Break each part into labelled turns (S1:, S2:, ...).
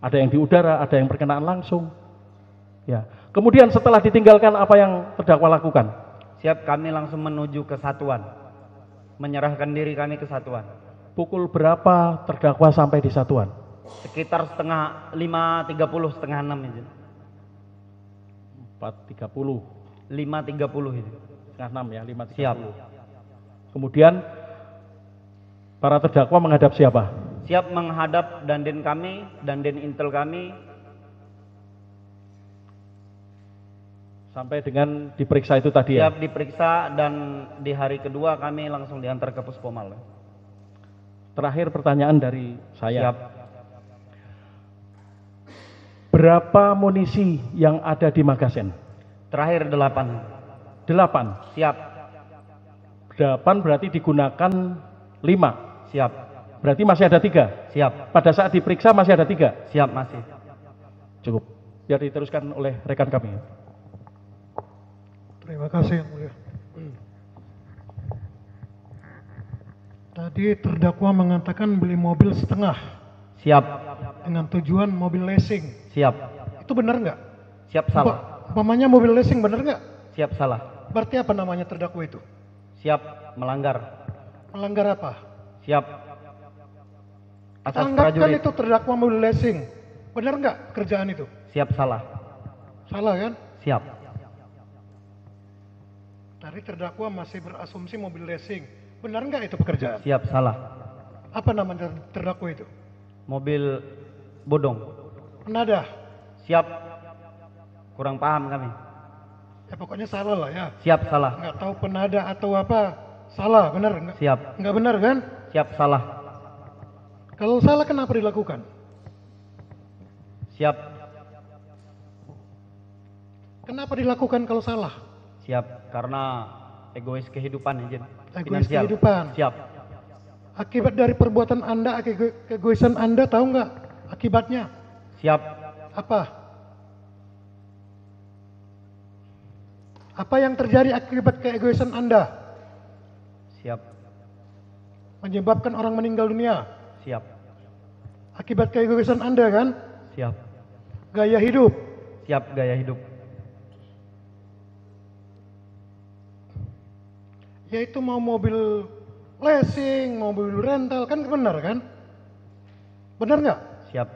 S1: Ada yang di udara, ada yang berkenaan langsung. Ya. Kemudian setelah ditinggalkan apa yang terdakwa lakukan?
S2: Siap, kami langsung menuju ke satuan. Menyerahkan diri kami ke satuan.
S1: Pukul berapa terdakwa sampai di satuan?
S2: Sekitar setengah 5.30, setengah 6 itu.
S1: 4.30.
S2: 5.30 itu.
S1: Setengah 6 ya, 5.30.
S2: Siap.
S1: Kemudian para terdakwa menghadap siapa?
S2: Siap menghadap dandim kami, dandim intel kami.
S1: Sampai dengan diperiksa itu tadi ya?
S2: Siap diperiksa dan di hari kedua kami langsung diantar ke Puspomal.
S1: Terakhir pertanyaan dari saya.
S2: Siap.
S1: Berapa amunisi yang ada di magazen?
S2: Terakhir 8.
S1: 8.
S2: Siap.
S1: 8 berarti digunakan 5.
S2: Siap.
S1: Berarti masih ada 3.
S2: Siap.
S1: Pada saat diperiksa masih ada 3.
S2: Siap, masih.
S1: Cukup. Biar diteruskan oleh rekan kami.
S3: Terima kasih yang mulia. Tadi terdakwa mengatakan beli mobil setengah.
S2: Siap.
S3: Dengan tujuan mobil leasing.
S2: Siap.
S3: Itu benar nggak?
S2: Siap, salah.
S3: Umpamanya mobil leasing benar nggak?
S2: Siap, salah.
S3: Berarti apa namanya terdakwa itu?
S2: Siap, melanggar.
S3: Melanggar apa?
S2: Siap. Asas
S3: Anggapkan
S2: prajurit.
S3: itu terdakwa mobil leasing. Benar nggak kerjaan itu?
S2: Siap, salah.
S3: Salah kan?
S2: Siap.
S3: Tadi terdakwa masih berasumsi mobil leasing. Benar nggak itu pekerjaan?
S2: Siap, salah.
S3: Apa nama terdakwa itu?
S2: Mobil bodong.
S3: Penadah.
S2: Siap. Kurang paham kami.
S3: Ya pokoknya salah lah ya.
S2: Siap, salah.
S3: Nggak tahu penadah atau apa. Salah, benar nggak?
S2: Siap.
S3: Nggak benar kan?
S2: Siap, salah.
S3: Kalau salah kenapa dilakukan?
S2: Siap.
S3: Kenapa dilakukan kalau salah?
S2: Siap. Karena egois kehidupan, izin.
S3: Egois
S2: Finansial.
S3: kehidupan.
S2: Siap.
S3: Akibat dari perbuatan Anda, keegoisan Anda, tahu nggak akibatnya?
S2: Siap.
S3: Apa? Apa yang terjadi akibat keegoisan Anda?
S2: Siap.
S3: Menyebabkan orang meninggal dunia.
S2: Siap.
S3: Akibat keegoisan Anda kan?
S2: Siap.
S3: Gaya hidup.
S2: Siap, gaya hidup.
S3: Yaitu mau mobil leasing, mobil rental, kan benar kan? Benar nggak?
S2: Siap.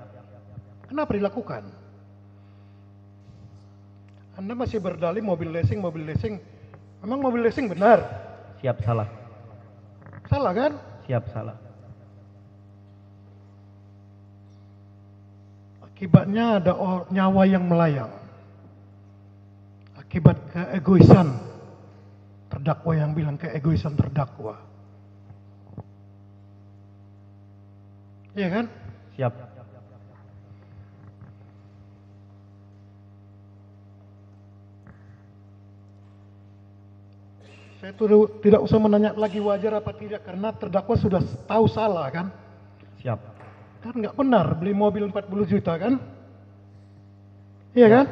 S3: Kenapa dilakukan? Anda masih berdalih mobil leasing, mobil leasing. Memang mobil leasing benar?
S2: Siap, salah.
S3: Salah kan?
S2: Siap, salah.
S3: Akibatnya ada nyawa yang melayang. Akibat keegoisan terdakwa yang bilang keegoisan terdakwa. Iya kan?
S2: Siap.
S3: Saya tuh tidak usah menanya lagi wajar apa tidak karena terdakwa sudah tahu salah kan?
S2: Siap.
S3: Kan nggak benar beli mobil 40 juta kan? Iya kan?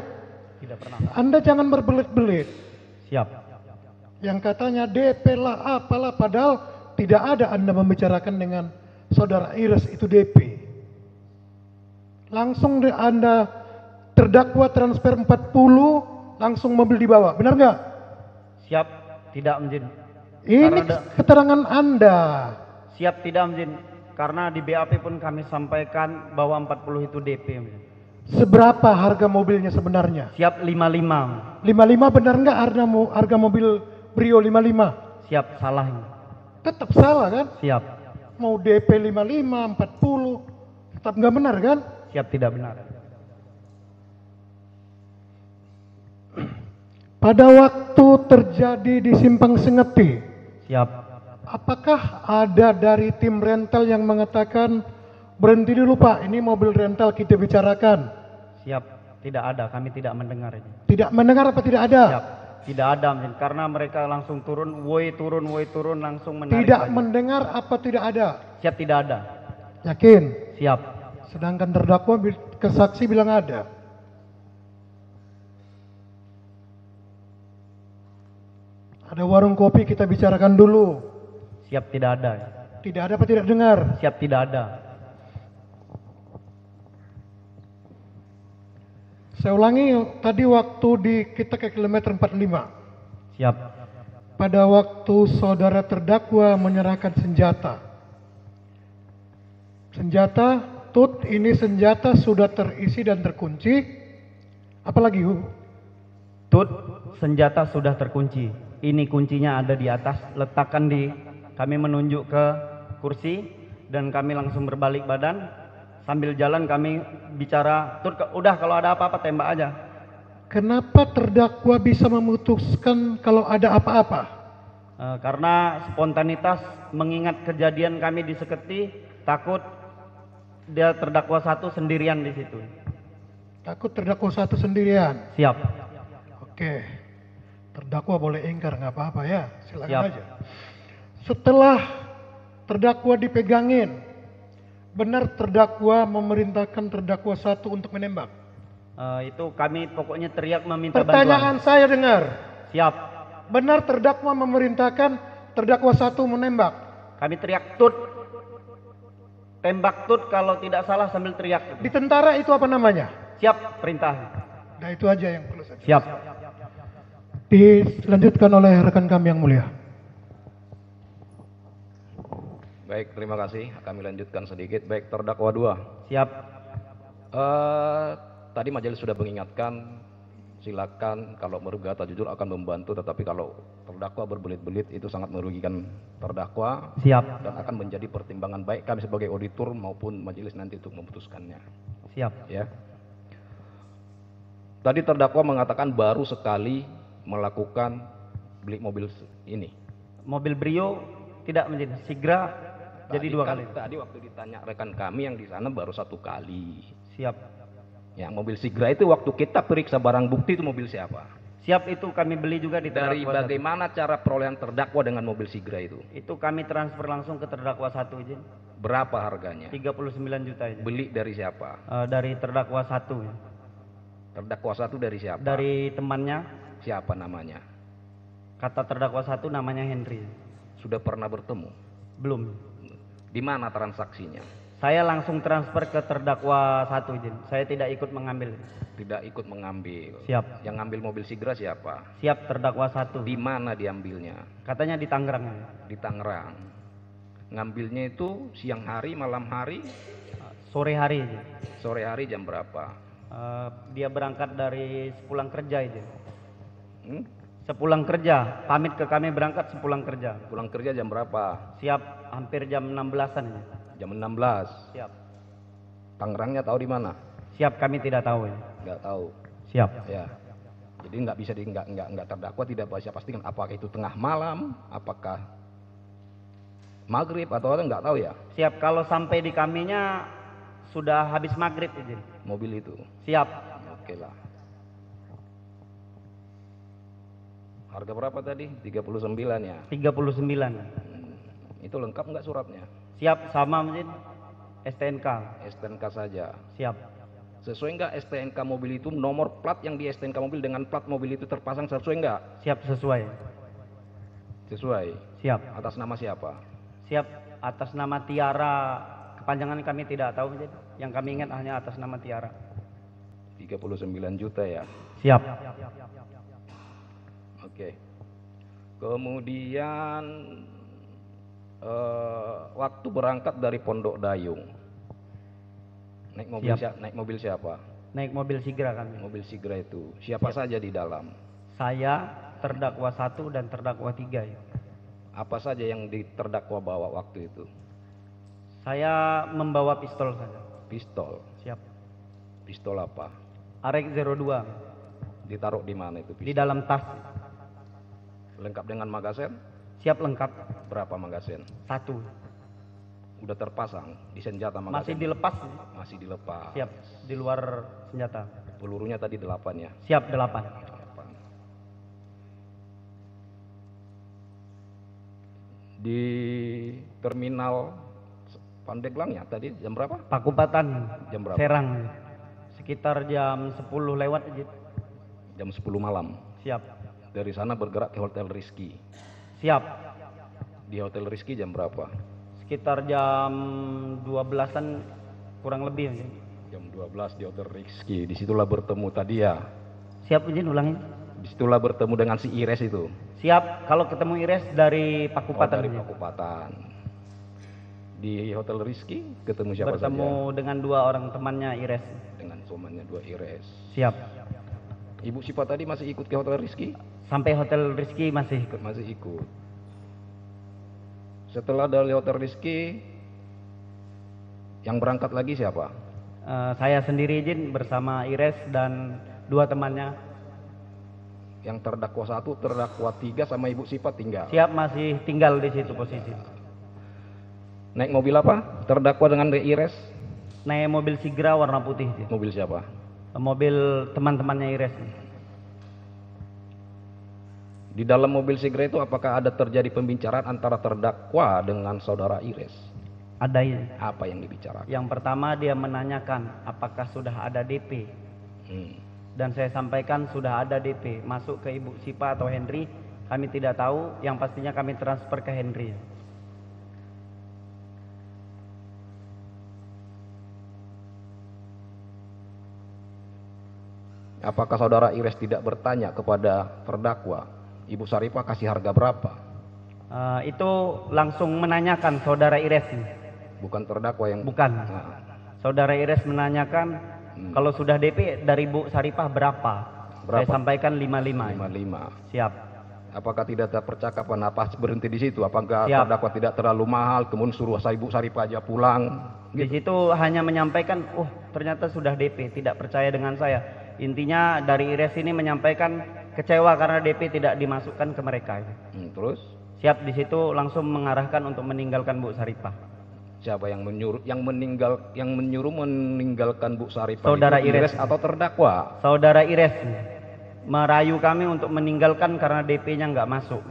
S2: Tidak pernah.
S3: Anda jangan berbelit-belit.
S2: Siap.
S3: Yang katanya DP lah apalah padahal tidak ada Anda membicarakan dengan saudara Iris itu DP. Langsung Anda terdakwa transfer 40 langsung mobil dibawa. Benar nggak?
S2: Siap. Tidak, Mjin.
S3: Ini keterangan Anda.
S2: Siap, tidak, Mjin. Karena di BAP pun kami sampaikan bahwa 40 itu DP, Mjin.
S3: Seberapa harga mobilnya sebenarnya?
S2: Siap, 55.
S3: 55 benar nggak harga mobil Brio 55?
S2: Siap, salah ini.
S3: Tetap salah kan?
S2: Siap.
S3: Mau DP 55, 40, tetap nggak benar kan?
S2: Siap, tidak benar.
S3: Pada waktu terjadi di Simpang Sengeti,
S2: Siap.
S3: apakah ada dari tim rental yang mengatakan berhenti dulu Pak, ini mobil rental kita bicarakan?
S2: Siap, tidak ada. Kami tidak mendengar ini.
S3: Tidak mendengar apa tidak ada?
S2: Siap. Tidak ada, Mjin. Karena mereka langsung turun, woi turun, langsung menarik.
S3: Tidak
S2: lagi.
S3: mendengar apa tidak ada?
S2: Siap, tidak ada.
S3: Yakin?
S2: Siap.
S3: Sedangkan terdakwa kesaksi bilang ada. Ada warung kopi kita bicarakan dulu.
S2: Siap, tidak ada.
S3: Tidak ada apa tidak dengar?
S2: Siap, tidak ada.
S3: Saya ulangi, tadi waktu kita ke kilometer 45.
S2: Siap.
S3: Pada waktu saudara terdakwa menyerahkan senjata. Senjata, tut, ini senjata sudah terisi dan terkunci. Apalagi,
S2: Tut, senjata sudah terkunci. Ini kuncinya ada di atas. Letakkan kami menunjuk ke kursi dan kami langsung berbalik badan. Sambil jalan kami bicara, Tut, udah kalau ada apa-apa tembak aja.
S3: Kenapa terdakwa bisa memutuskan kalau ada apa-apa?
S2: Karena spontanitas mengingat kejadian kami di Seketi, takut dia terdakwa satu sendirian di situ.
S3: Takut terdakwa satu sendirian.
S2: Siap.
S3: Oke, terdakwa boleh ingkar, nggak apa-apa ya, silakan
S2: Siap.
S3: aja. Setelah terdakwa dipegangin, benar terdakwa memerintahkan terdakwa satu untuk menembak?
S2: Itu kami pokoknya teriak meminta
S3: Pertanyaan
S2: bantuan.
S3: saya dengar,
S2: Siap.
S3: benar terdakwa memerintahkan terdakwa satu menembak?
S2: Kami teriak Tut. Tembak Tut kalau tidak salah sambil teriak.
S3: Di tentara itu apa namanya?
S2: Siap, perintah.
S3: Nah itu aja yang perlu saya.
S2: Siap.
S3: Dilanjutkan oleh rekan kami yang mulia.
S4: Baik, terima kasih. Kami lanjutkan sedikit. Baik, terdakwa 2.
S2: Siap.
S4: Tadi majelis sudah mengingatkan, silakan kalau merugi atau jujur akan membantu, tetapi kalau terdakwa berbelit-belit itu sangat merugikan terdakwa
S2: Siap.
S4: dan akan menjadi pertimbangan baik kami sebagai auditor maupun majelis nanti untuk memutuskannya.
S2: Siap.
S4: Ya. Tadi terdakwa mengatakan baru sekali melakukan beli mobil ini.
S2: Mobil Brio tidak menjadi Sigra jadi 2 kali.
S4: Tadi waktu ditanya rekan kami yang di sana baru 1 kali.
S2: Siap.
S4: Ya, mobil Sigra itu waktu kita periksa barang bukti itu mobil siapa?
S2: Siap, itu kami beli juga di
S4: Dari
S2: terdakwa
S4: bagaimana cara perolehan terdakwa dengan mobil Sigra itu?
S2: Itu kami transfer langsung ke terdakwa satu izin.
S4: Berapa harganya?
S2: 39 juta izin.
S4: Beli dari siapa?
S2: Dari terdakwa satu. Ya.
S4: Terdakwa satu dari siapa?
S2: Dari temannya,
S4: Siapa namanya?
S2: kata terdakwa satu namanya Henry.
S4: Sudah pernah bertemu?
S2: Belum.
S4: Di mana transaksinya?
S2: Saya langsung transfer ke terdakwa satu izin. Saya tidak ikut mengambil.
S4: Tidak ikut mengambil.
S2: Siap.
S4: Yang ngambil mobil Sigra siapa?
S2: Siap, terdakwa satu.
S4: Di mana diambilnya?
S2: Katanya di Tangerang. Ya.
S4: Di Tangerang. Ngambilnya itu siang hari, malam hari,
S2: Sore hari izin.
S4: sore hari jam berapa?
S2: Dia berangkat dari sepulang kerja izin.
S4: Hmm?
S2: Sepulang kerja, pamit ke kami berangkat sepulang kerja.
S4: Pulang kerja jam berapa?
S2: Siap, hampir jam 16-an ya.
S4: Jam 16.
S2: Siap.
S4: Tangerangnya tahu di mana?
S2: Siap, kami tidak tahu ya.
S4: Nggak tahu.
S2: Siap.
S4: Ya. Jadi nggak bisa nggak terdakwa tidak bisa pastikan apakah itu tengah malam, apakah maghrib atau apa, nggak tahu ya.
S2: Siap, kalau sampai di kaminya sudah habis maghrib izin.
S4: Mobil itu.
S2: Siap.
S4: Oke lah. Harga berapa tadi? 39 ya.
S2: 39.
S4: Itu lengkap nggak suratnya?
S2: Siap, sama izin. STNK.
S4: STNK saja.
S2: Siap.
S4: Sesuai nggak STNK mobil itu, nomor plat yang di STNK mobil dengan plat mobil itu terpasang sesuai nggak?
S2: Siap, sesuai.
S4: Sesuai.
S2: Siap.
S4: Atas nama siapa?
S2: Siap, atas nama Tiara. Kepanjangan kami tidak tahu izin. Yang kami ingat hanya atas nama Tiara.
S4: 39 juta ya.
S2: Siap.
S4: Oke. Kemudian waktu berangkat dari Pondok Dayung, naik mobil siapa?
S2: Naik mobil Sigra kami.
S4: Mobil Sigra itu siapa saja di dalam?
S2: Saya, terdakwa satu dan terdakwa 3 ya.
S4: Apa saja yang terdakwa bawa waktu itu?
S2: Saya membawa pistol saja.
S4: Pistol.
S2: Siap.
S4: Pistol apa?
S2: Arek 02
S4: Ditaruh di mana itu
S2: di
S4: pistol?
S2: dalam tas.
S4: Lengkap dengan magasin?
S2: Siap, lengkap.
S4: Berapa magasin?
S2: 1.
S4: Udah terpasang di senjata
S2: Masih
S4: magasin?
S2: dilepas.
S4: Masih dilepas.
S2: Siap, di luar senjata.
S4: Pelurunya tadi 8 ya?
S2: Siap, 8.
S4: 8. Di terminal Pandeglang ya tadi jam berapa?
S2: Pakupatan.
S4: Jam berapa?
S2: Serang. Sekitar jam 10 lewat aja.
S4: Jam 10 malam.
S2: Siap.
S4: Dari sana bergerak ke Hotel Rizky.
S2: Siap.
S4: Di Hotel Rizky jam berapa?
S2: Sekitar jam 12-an kurang lebih. Ya.
S4: Jam 12 di Hotel Rizky. Disitulah bertemu tadi ya.
S2: Siap, izin ulangin.
S4: Disitulah bertemu dengan si Ires itu.
S2: Siap, kalau ketemu Ires dari Pakupatan.
S4: Dari Pakupatan. Di Hotel Rizky ketemu siapa
S2: Bertemu
S4: saja?
S2: dengan 2 orang temannya Ires.
S4: Dengan suamannya 2 Ires.
S2: Siap.
S4: Ibu Sipa tadi masih ikut ke Hotel Rizky?
S2: Sampai Hotel Rizky masih ikut.
S4: Masih ikut. Setelah dari Hotel Rizky, yang berangkat lagi siapa?
S2: Saya sendiri izin bersama Ires dan 2 temannya.
S4: Yang terdakwa 1, terdakwa 3 sama Ibu Sipa tinggal.
S2: Siap, masih tinggal di situ posisi.
S4: Naik mobil apa? Terdakwa dengan Ires?
S2: Naik mobil Sigra warna putih.
S4: Mobil siapa?
S2: Mobil teman-temannya Ires.
S4: Di dalam mobil Sigra itu apakah ada terjadi pembicaraan antara terdakwa dengan saudara Ires?
S2: Ada ini.
S4: Apa yang dibicarakan?
S2: Yang pertama dia menanyakan apakah sudah ada DP. Dan saya sampaikan sudah ada DP. Masuk ke Ibu Sipa atau Henry, kami tidak tahu. Yang pastinya kami transfer ke Henry.
S4: Apakah saudara Ires tidak bertanya kepada terdakwa, Ibu Saripah kasih harga berapa?
S2: Itu langsung menanyakan saudara Ires.
S4: Bukan terdakwa yang...
S2: Bukan.
S4: Nah,
S2: Saudara Ires menanyakan kalau sudah DP dari Bu Saripah berapa? Saya sampaikan 55.
S4: 55.
S2: Siap.
S4: Apakah tidak ada percakapan apa berhenti di situ? Apakah
S2: Siap.
S4: terdakwa tidak terlalu mahal, kemudian suruh Ibu Saripah aja pulang?
S2: Di situ hanya menyampaikan, ternyata sudah DP, tidak percaya dengan saya. Intinya dari Ires ini menyampaikan kecewa karena DP tidak dimasukkan ke mereka.
S4: Terus?
S2: Siap, di situ langsung mengarahkan untuk meninggalkan Bu Saripah.
S4: Siapa yang menyuruh, yang menyuruh meninggalkan Bu Saripah?
S2: Saudara
S4: itu
S2: Ires
S4: atau terdakwa?
S2: Saudara Ires merayu kami untuk meninggalkan karena DP-nya nggak masuk.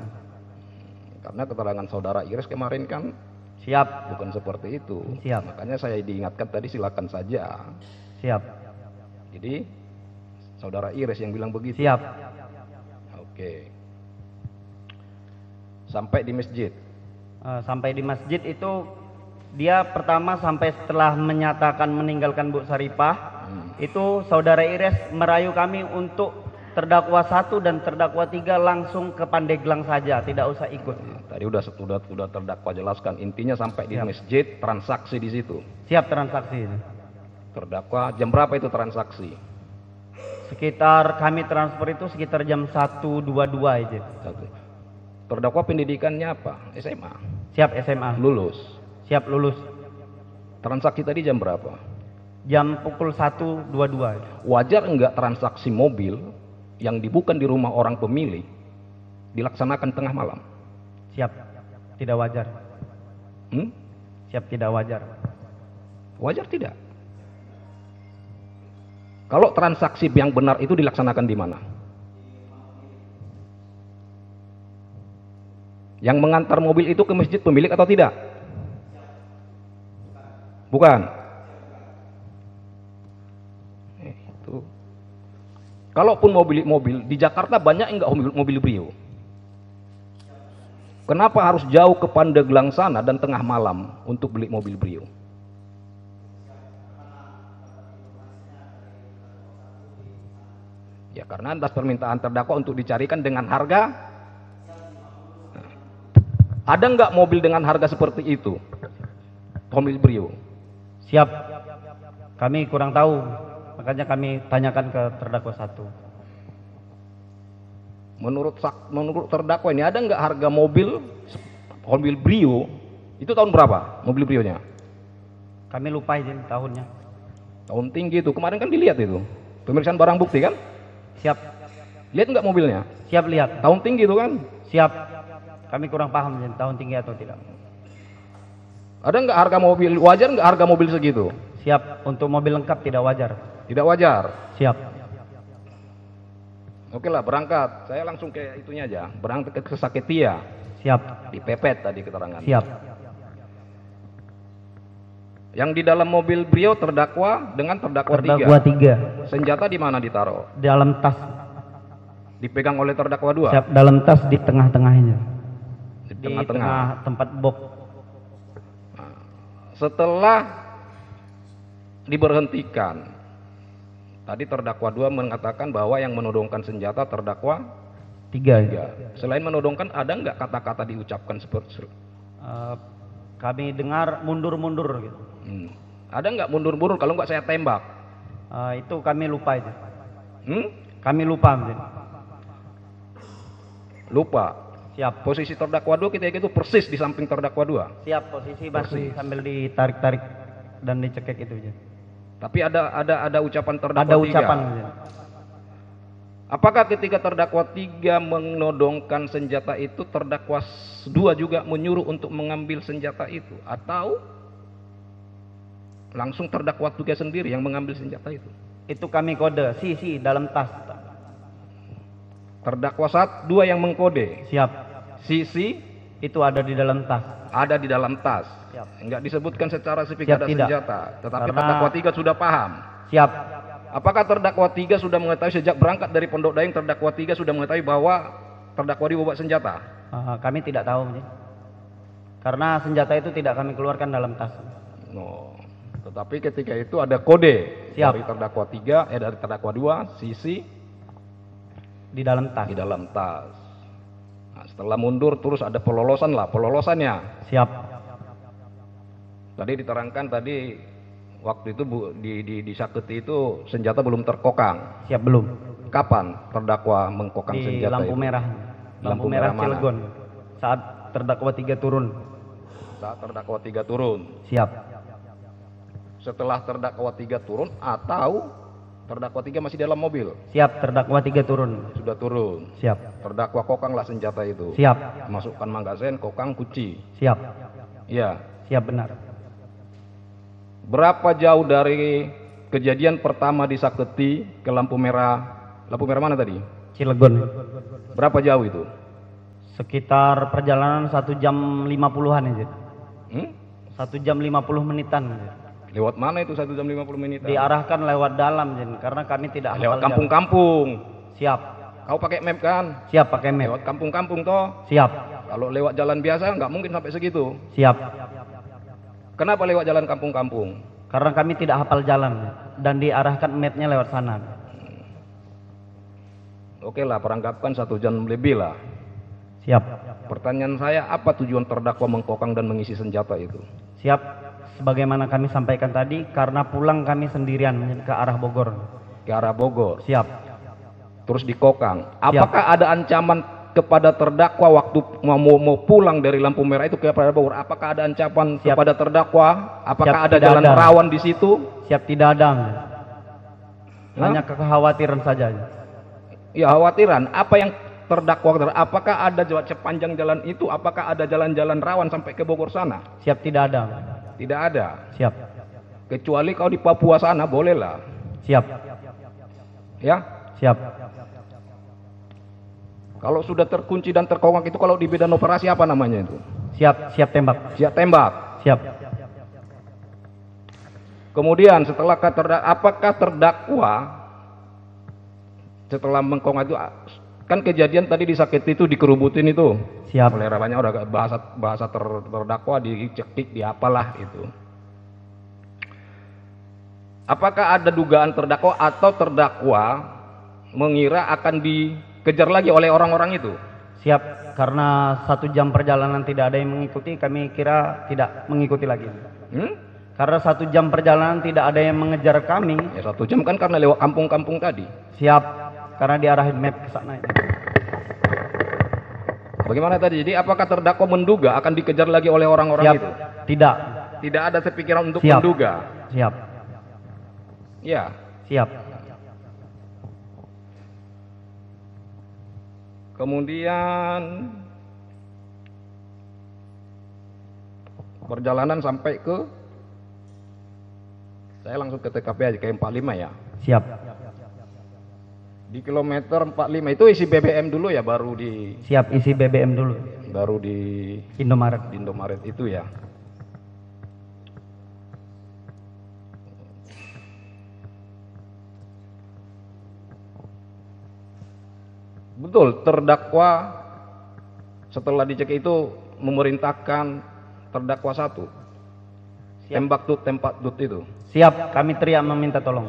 S4: Karena keterangan saudara Ires kemarin kan
S2: Siap.
S4: bukan seperti itu.
S2: Siap.
S4: Makanya saya diingatkan tadi, silakan saja.
S2: Siap.
S4: Jadi saudara Ires yang bilang begitu.
S2: Siap.
S4: Oke. Sampai di masjid.
S2: Sampai di masjid itu dia pertama sampai setelah menyatakan meninggalkan Bu Saripah, itu saudara Ires merayu kami untuk terdakwa 1 dan terdakwa 3 langsung ke Pandeglang saja, tidak usah ikut.
S4: Tadi sudah terdakwa jelaskan, intinya sampai di masjid, transaksi di situ.
S2: Siap, transaksi.
S4: Terdakwa jam berapa itu transaksi?
S2: Sekitar kami transfer itu sekitar jam 1.22 aja.
S4: Terdakwa pendidikannya apa? SMA.
S2: Siap, SMA.
S4: Lulus.
S2: Siap, lulus.
S4: Transaksi tadi jam berapa?
S2: Jam pukul 1.22.
S4: Wajar enggak transaksi mobil yang dibukan di rumah orang pemilik dilaksanakan tengah malam?
S2: Siap, tidak wajar. Siap, tidak wajar.
S4: Wajar tidak? Kalau transaksi yang benar itu dilaksanakan di mana? Yang mengantar mobil itu ke masjid pemilik atau tidak? Bukan. Itu. Kalaupun mobil di Jakarta banyak enggak mobil Brio? Kenapa harus jauh ke Pandeglang sana dan tengah malam untuk beli mobil Brio? Ya karena atas permintaan terdakwa untuk dicarikan dengan harga. Ada nggak mobil dengan harga seperti itu? Mobil Brio.
S2: Siap. Kami kurang tahu, makanya kami tanyakan ke terdakwa 1.
S4: Menurut terdakwa ini ada nggak harga mobil Brio itu tahun berapa mobil Brio-nya?
S2: Kami lupa izin tahunnya.
S4: Tahun tinggi itu. Kemarin kan dilihat itu. Pemeriksaan barang bukti kan?
S2: Siap.
S4: Lihat nggak mobilnya?
S2: Siap, lihat.
S4: Tahun tinggi itu kan?
S2: Siap. Kami kurang paham izin tahun tinggi atau tidak.
S4: Ada nggak harga mobil, wajar nggak harga mobil segitu?
S2: Siap. Untuk mobil lengkap tidak wajar.
S4: Tidak wajar.
S2: Siap.
S4: Oke lah, berangkat. Saya langsung ke itunya aja. Berangkat ke Saketia.
S2: Siap.
S4: Dipepet tadi keterangan.
S2: Siap.
S4: Yang di dalam mobil Brio terdakwa dengan terdakwa
S2: 3.
S4: Senjata di mana ditaruh?
S2: Dalam tas.
S4: Dipegang oleh terdakwa 2.
S2: Siap, dalam tas di tengah-tengahnya.
S4: Di
S2: Di
S4: tengah-tengah.
S2: tengah tempat box.
S4: Setelah diberhentikan. Tadi terdakwa 2 mengatakan bahwa yang menodongkan senjata terdakwa 3. Selain menodongkan, ada nggak kata-kata diucapkan seperti
S2: Kami dengar mundur-mundur gitu.
S4: Ada nggak mundur-mundur? Kalau nggak saya tembak.
S2: Itu kami lupa itu.
S4: Hmm?
S2: Kami lupa. Mungkin.
S4: Lupa.
S2: Siap.
S4: Posisi terdakwa 2 ketika itu persis di samping terdakwa 2.
S2: Siap, posisi masih sambil ditarik-tarik dan dicekek itu aja.
S4: Tapi ada ucapan terdakwa 3.
S2: Ada ucapan. Mungkin.
S4: Apakah ketika terdakwa 3 menodongkan senjata itu, terdakwa 2 juga menyuruh untuk mengambil senjata itu, atau langsung terdakwa 3 sendiri yang mengambil senjata itu?
S2: Itu kami kode, si dalam tas.
S4: Terdakwa 2 yang mengkode.
S2: Siap.
S4: Si
S2: Itu ada di dalam tas.
S4: ada di dalam tas.
S2: Siap.
S4: Enggak disebutkan secara spesifik
S2: Siap,
S4: ada
S2: tidak.
S4: senjata, tetapi
S2: Karena-
S4: terdakwa 3 sudah paham.
S2: Siap.
S4: Apakah terdakwa 3 sudah mengetahui sejak berangkat dari Pondok Daeng, terdakwa 3 sudah mengetahui bahwa terdakwa dia bawa senjata?
S2: Kami tidak tahu. Mungkin. Karena senjata itu tidak kami keluarkan dalam tas.
S4: No. Tetapi ketika itu ada kode.
S2: Siap.
S4: Dari terdakwa 3, dari terdakwa 2, sisi
S2: Di dalam tas.
S4: di dalam tas. Nah, setelah mundur terus ada pelolosannya.
S2: Siap.
S4: Tadi diterangkan waktu itu di Saketi itu senjata belum terkokang.
S2: Siap belum.
S4: Kapan terdakwa mengkokang
S2: Di
S4: senjata
S2: lampu
S4: itu?
S2: merah.
S4: Lampu
S2: Lampu merah
S4: merah mana?
S2: Cilegon. Saat terdakwa 3 turun.
S4: Saat terdakwa 3 turun.
S2: Siap.
S4: Setelah terdakwa 3 turun atau terdakwa 3 masih dalam mobil?
S2: Siap, terdakwa 3 turun.
S4: Sudah turun.
S2: Siap.
S4: Terdakwa kokanglah senjata itu.
S2: Siap.
S4: Masukkan magazen, kokang, kunci.
S2: Siap.
S4: Iya.
S2: Siap benar.
S4: Berapa jauh dari kejadian pertama di Saketi ke lampu merah mana tadi?
S2: Cilegon.
S4: Berapa jauh itu?
S2: Sekitar perjalanan 1 jam 50-an aja. 1 jam 50 menitan. Aja.
S4: Lewat mana itu 1 jam 50 menit?
S2: Diarahkan lewat dalam, Jen, karena kami tidak
S4: Lewat
S2: hafal
S4: kampung-kampung.
S2: jalan. Siap.
S4: Kau pakai map kan?
S2: Siap pakai map.
S4: Lewat kampung-kampung toh.
S2: Siap.
S4: Kalau lewat jalan biasa nggak mungkin sampai segitu.
S2: Siap.
S4: Kenapa lewat jalan kampung-kampung?
S2: Karena kami tidak hafal jalan dan diarahkan mapnya lewat sana.
S4: Oke lah, perangkapkan 1 jam lebih lah.
S2: Siap.
S4: Pertanyaan saya, apa tujuan terdakwa mengkokang dan mengisi senjata itu?
S2: Siap. Sebagaimana kami sampaikan tadi, karena pulang kami sendirian ke arah Bogor.
S4: Ke arah Bogor.
S2: Siap.
S4: Terus dikokang. Apakah ada ancaman kepada terdakwa waktu mau pulang dari lampu merah itu kepada Bogor? Apakah ada ancaman
S2: Siap.
S4: kepada terdakwa? Apakah
S2: Siap,
S4: ada
S2: tidak
S4: jalan
S2: ada.
S4: rawan di situ?
S2: Siap, tidak ada. Hanya kekhawatiran saja.
S4: Ya, khawatiran. Apa yang terdakwa? Apakah ada sepanjang jalan itu? Apakah ada jalan-jalan rawan sampai ke Bogor sana?
S2: Siap, tidak ada.
S4: Tidak ada.
S2: Siap.
S4: Kecuali kau di Papua sana, bolehlah.
S2: Siap.
S4: Ya.
S2: Siap.
S4: Kalau sudah terkunci dan terkongkang itu, kalau di bidang operasi apa namanya itu?
S2: Siap, siap tembak.
S4: Siap tembak.
S2: Siap.
S4: Kemudian setelah apakah terdakwa setelah mengkongkang itu, kan kejadian tadi di Saketi itu dikerubutin itu.
S2: Siap.
S4: Oleh banyak orang bahasa terdakwa dicekik di apalah itu. Apakah ada dugaan terdakwa atau terdakwa mengira akan dikejar lagi oleh orang-orang itu?
S2: Siap. Karena 1 jam perjalanan tidak ada yang mengikuti, kami kira tidak mengikuti lagi. Karena 1 jam perjalanan tidak ada yang mengejar kami.
S4: Ya 1 jam kan karena lewat kampung-kampung tadi.
S2: Siap. Karena diarahin map ke sana.
S4: Bagaimana tadi? Jadi apakah terdakwa menduga akan dikejar lagi oleh orang-orang
S2: Siap.
S4: itu?
S2: Tidak.
S4: Tidak ada sepikiran untuk
S2: Siap.
S4: menduga.
S2: Siap.
S4: Ya.
S2: Siap.
S4: Kemudian perjalanan sampai ke, saya langsung ke TKP aja, ke 45 ya.
S2: Siap.
S4: Di kilometer 45 itu isi BBM dulu ya, baru di
S2: Siap, isi BBM dulu.
S4: Indomaret
S2: Indomaret.
S4: itu ya. Betul, terdakwa setelah dicek itu memerintahkan terdakwa 1 Tembak tut, tempat tut itu.
S2: Siap, kami teriak meminta tolong.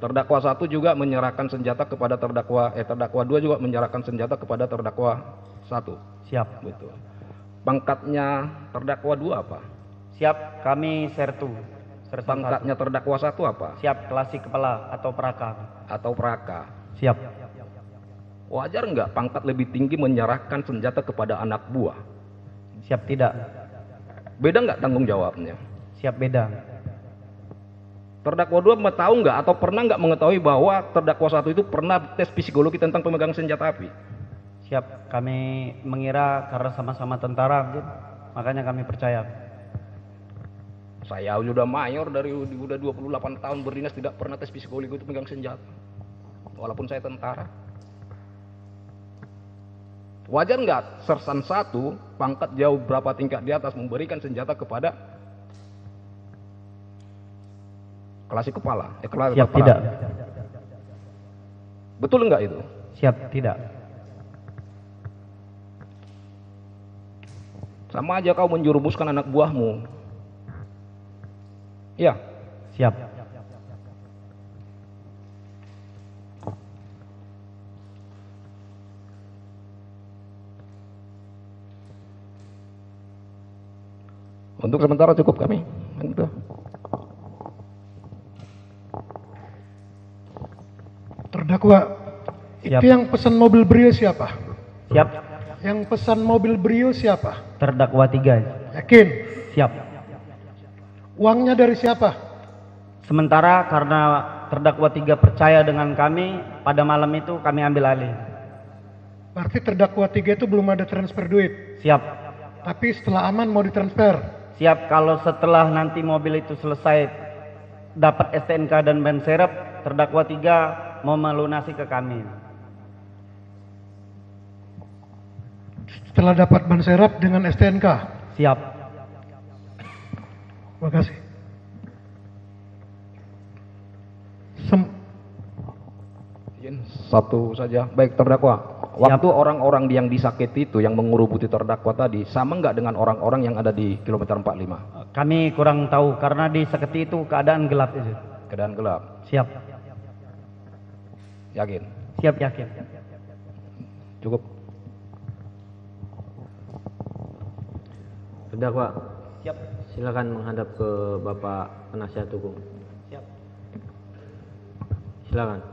S4: Terdakwa 1 juga menyerahkan senjata kepada terdakwa 2 juga menyerahkan senjata kepada terdakwa 1.
S2: Siap.
S4: Betul. Pangkatnya terdakwa 2 apa?
S2: Siap, kami sertu.
S4: Pangkatnya terdakwa 1 apa?
S2: Siap, klasik kepala atau peraka.
S4: Atau praka.
S2: Siap.
S4: Wajar nggak pangkat lebih tinggi menyerahkan senjata kepada anak buah?
S2: Siap, tidak.
S4: Beda nggak tanggung jawabnya?
S2: Siap, beda.
S4: Terdakwa 2 tahu nggak atau pernah nggak mengetahui bahwa terdakwa 1 itu pernah tes psikologi tentang pemegang senjata api?
S2: Siap, kami mengira karena sama-sama tentara, makanya kami percaya.
S4: Saya sudah mayor dari udah 28 tahun berdinas tidak pernah tes psikologi untuk pemegang senjata. Walaupun saya tentara. Wajar nggak sersan 1 pangkat jauh berapa tingkat di atas memberikan senjata kepada klasik kepala?
S2: Siap, tidak.
S4: Betul nggak itu?
S2: Siap, tidak.
S4: Sama aja kau menjurumuskan anak buahmu. Ya.
S2: Siap.
S4: Untuk sementara cukup kami. Gitu.
S3: Terdakwa,
S2: Siap.
S3: itu yang pesan mobil Brio siapa?
S2: Siap.
S3: Yang pesan mobil Brio siapa?
S2: Terdakwa 3.
S3: Yakin?
S2: Siap.
S3: Uangnya dari siapa?
S2: Sementara karena terdakwa 3 percaya dengan kami, pada malam itu kami ambil alih.
S3: Berarti terdakwa 3 itu belum ada transfer duit.
S2: Siap.
S3: Tapi setelah aman mau ditransfer.
S2: Siap, kalau setelah nanti mobil itu selesai dapat STNK dan ban serep, terdakwa 3 mau melunasi ke kami.
S3: Setelah dapat ban serep dengan STNK.
S2: Siap.
S3: Terima kasih.
S4: Satu saja. Baik terdakwa. Waktu orang-orang yang disakiti itu yang mengurubuti terdakwa tadi sama nggak dengan orang-orang yang ada di kilometer 45?
S2: Kami kurang tahu karena di seketi itu keadaan gelap itu.
S4: Keadaan gelap.
S2: Siap.
S4: Yakin?
S2: Siap, yakin.
S4: Cukup.
S5: Terdakwa,
S2: Siap.
S5: silakan menghadap ke Bapak Penasihat Hukum.
S2: Siap.
S5: Silakan.